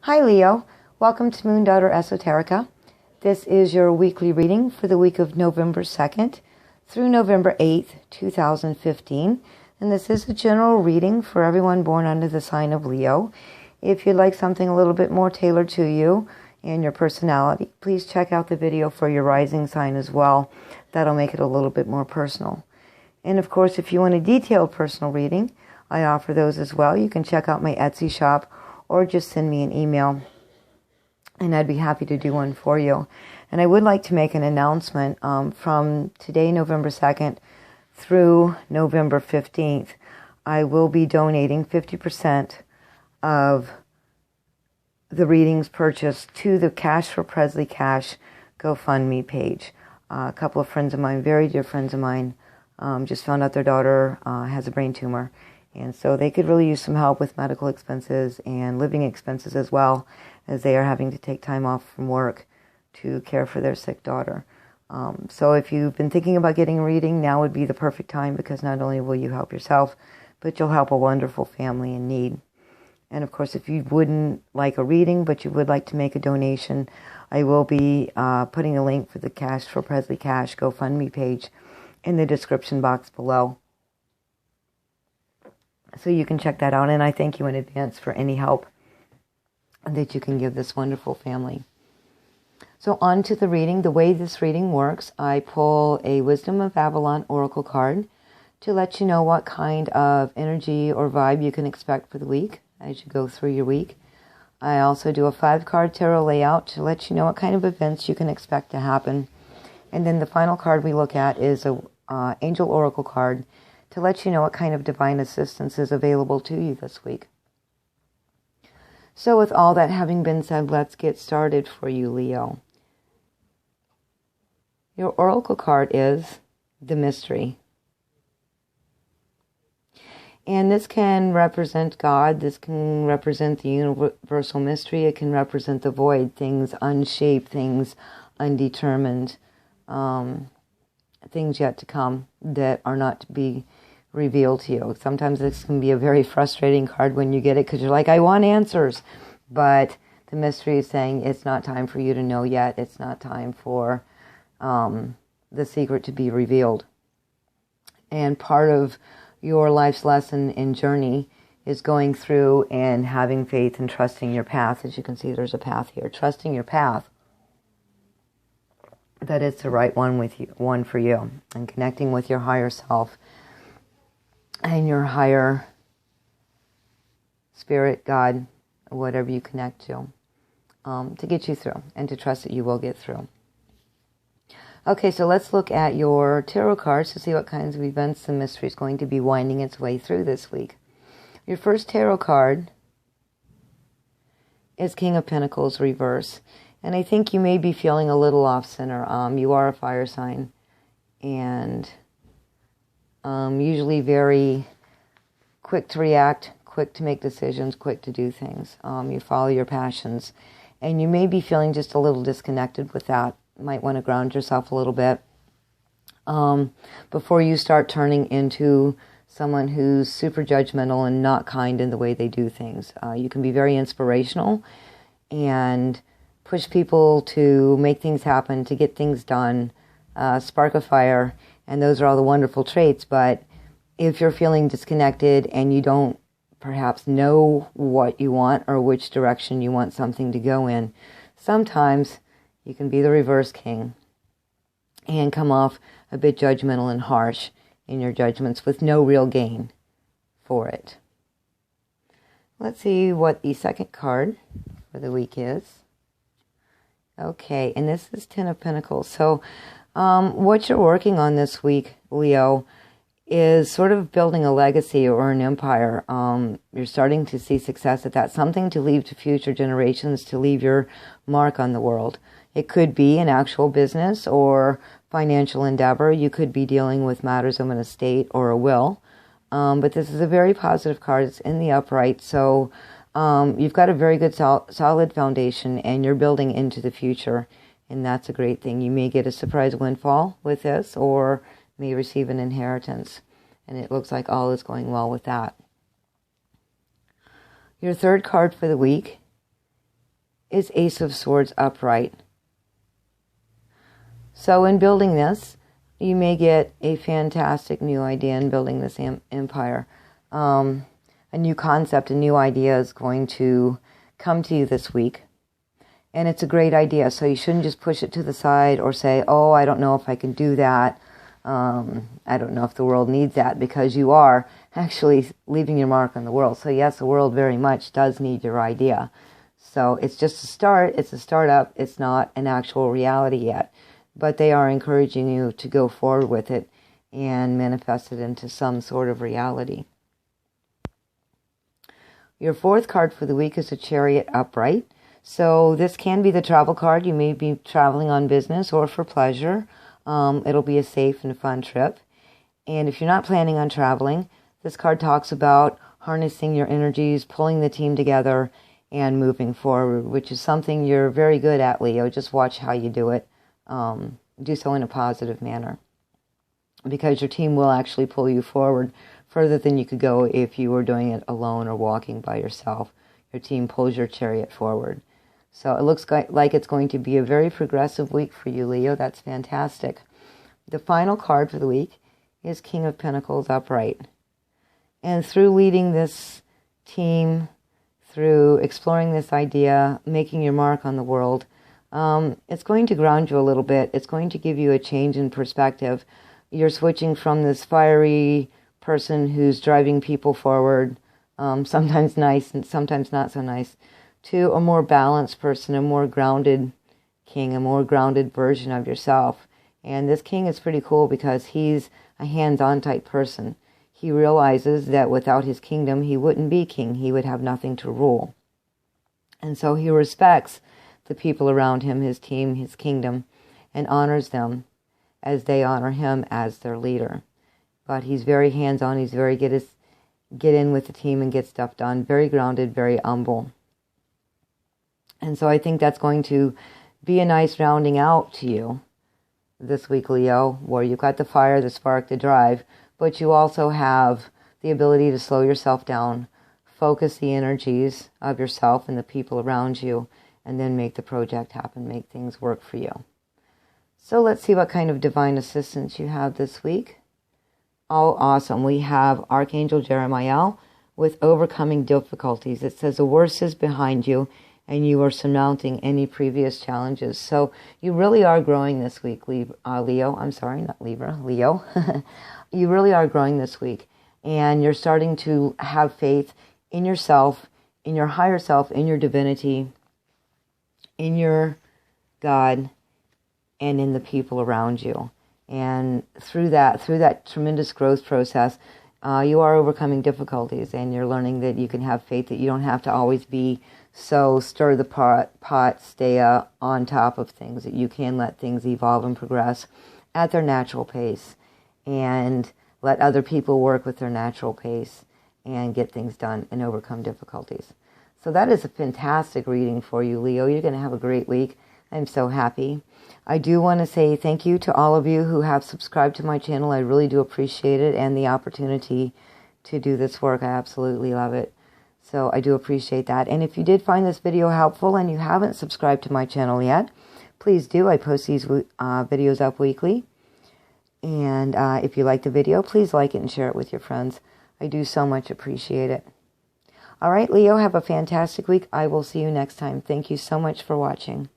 Hi Leo, welcome to MoonDaughter Esoterica. This is your weekly reading for the week of November 2nd through November 8th, 2015. And this is a general reading for everyone born under the sign of Leo. If you'd like something a little bit more tailored to you and your personality, please check out the video for your rising sign as well. That'll make it a little bit more personal. And of course, if you want a detailed personal reading, I offer those as well. You can check out my Etsy shop or just send me an email, and I'd be happy to do one for you. And I would like to make an announcement from today, November 2nd, through November 15th. I will be donating 50% of the readings purchased to the Cash for Presley Cash GoFundMe page. A couple of friends of mine, very dear friends of mine, just found out their daughter has a brain tumor. And so they could really use some help with medical expenses and living expenses as well, as they are having to take time off from work to care for their sick daughter. So if you've been thinking about getting a reading, now would be the perfect time, because not only will you help yourself, but you'll help a wonderful family in need. And of course, if you wouldn't like a reading, but you would like to make a donation, I will be putting a link for the Cash for Presley Cash GoFundMe page in the description box below. So you can check that out, and I thank you in advance for any help that you can give this wonderful family. So on to the reading. The way this reading works, I pull a Wisdom of Avalon Oracle card to let you know what kind of energy or vibe you can expect for the week as you go through your week. I also do a 5-card tarot layout to let you know what kind of events you can expect to happen. And then the final card we look at is a Angel Oracle card to let you know what kind of divine assistance is available to you this week. So with all that having been said, let's get started for you, Leo. Your oracle card is the Mystery. And this can represent God. This can represent the universal mystery. It can represent the void, things unshaped, things undetermined, things yet to come that are not to be revealed to you. Sometimes this can be a very frustrating card when you get it, because you're like, I want answers. But the mystery is saying it's not time for you to know yet. It's not time for the secret to be revealed. And part of your life's lesson and journey is going through and having faith and trusting your path. As you can see, there's a path here. Trusting your path, that it's the right one for you, and connecting with your higher self and your higher spirit, God, whatever you connect to get you through, and to trust that you will get through. Okay, so let's look at your tarot cards to see what kinds of events the mystery is going to be winding its way through this week. Your first tarot card is King of Pentacles reverse. And I think you may be feeling a little off center. You are a fire sign, and usually very quick to react, quick to make decisions, quick to do things. You follow your passions, and you may be feeling just a little disconnected with that. You might want to ground yourself a little bit before you start turning into someone who's super judgmental and not kind in the way they do things. You can be very inspirational and push people to make things happen, to get things done, spark a fire, and those are all the wonderful traits. But if you're feeling disconnected and you don't perhaps know what you want or which direction you want something to go in, sometimes you can be the reverse king and come off a bit judgmental and harsh in your judgments with no real gain for it. Let's see what the second card for the week is. Okay, and this is 10 of Pentacles. So what you're working on this week, Leo, is sort of building a legacy or an empire. You're starting to see success at that. Something to leave to future generations, to leave your mark on the world. It could be an actual business or financial endeavor. You could be dealing with matters of an estate or a will. But this is a very positive card. It's in the upright. So you've got a very good solid foundation, and you're building into the future, and that's a great thing. You may get a surprise windfall with this, or may receive an inheritance, and it looks like all is going well with that. Your third card for the week is Ace of Swords upright. So in building this, you may get a fantastic new idea in building this empire. A new concept, a new idea is going to come to you this week. And it's a great idea, so you shouldn't just push it to the side or say, oh, I don't know if I can do that. I don't know if the world needs that, because you are actually leaving your mark on the world. So yes, the world very much does need your idea. So it's just a start. It's a startup. It's not an actual reality yet. But they are encouraging you to go forward with it and manifest it into some sort of reality. Your fourth card for the week is a Chariot upright. So this can be the travel card. You may be traveling on business or for pleasure. It'll be a safe and fun trip. And if you're not planning on traveling, this card talks about harnessing your energies, pulling the team together, and moving forward, which is something you're very good at, Leo. Just watch how you do it. Do so in a positive manner, because your team will actually pull you forward further than you could go if you were doing it alone or walking by yourself. Your team pulls your chariot forward. So it looks like it's going to be a very progressive week for you, Leo. That's fantastic. The final card for the week is King of Pentacles upright. And through leading this team, through exploring this idea, making your mark on the world, it's going to ground you a little bit. It's going to give you a change in perspective. You're switching from this fiery person who's driving people forward, sometimes nice and sometimes not so nice, to a more balanced person, a more grounded king, a more grounded version of yourself. And this king is pretty cool because he's a hands-on type person. He realizes that without his kingdom, he wouldn't be king. He would have nothing to rule. And so he respects the people around him, his team, his kingdom, and honors them as they honor him as their leader. But he's very hands-on. He's very get in with the team and get stuff done. Very grounded, very humble. And so I think that's going to be a nice rounding out to you this week, Leo, where you've got the fire, the spark, the drive, but you also have the ability to slow yourself down, focus the energies of yourself and the people around you, and then make the project happen, make things work for you. So let's see what kind of divine assistance you have this week. Oh, awesome. We have Archangel Jeremiah with overcoming difficulties. It says the worst is behind you, and you are surmounting any previous challenges. So you really are growing this week, Leo. I'm sorry, not Libra, Leo. You really are growing this week. And you're starting to have faith in yourself, in your higher self, in your divinity, in your God, and in the people around you. And through that tremendous growth process, you are overcoming difficulties, and you're learning that you can have faith, that you don't have to always be so stir the pot, stay on top of things, that you can let things evolve and progress at their natural pace, and let other people work with their natural pace and get things done and overcome difficulties. So that is a fantastic reading for you, Leo. You're going to have a great week. I'm so happy. I do want to say thank you to all of you who have subscribed to my channel. I really do appreciate it, and the opportunity to do this work. I absolutely love it. So I do appreciate that. And if you did find this video helpful and you haven't subscribed to my channel yet, please do. I post these videos up weekly. And if you like the video, please like it and share it with your friends. I do so much appreciate it. All right, Leo, have a fantastic week. I will see you next time. Thank you so much for watching.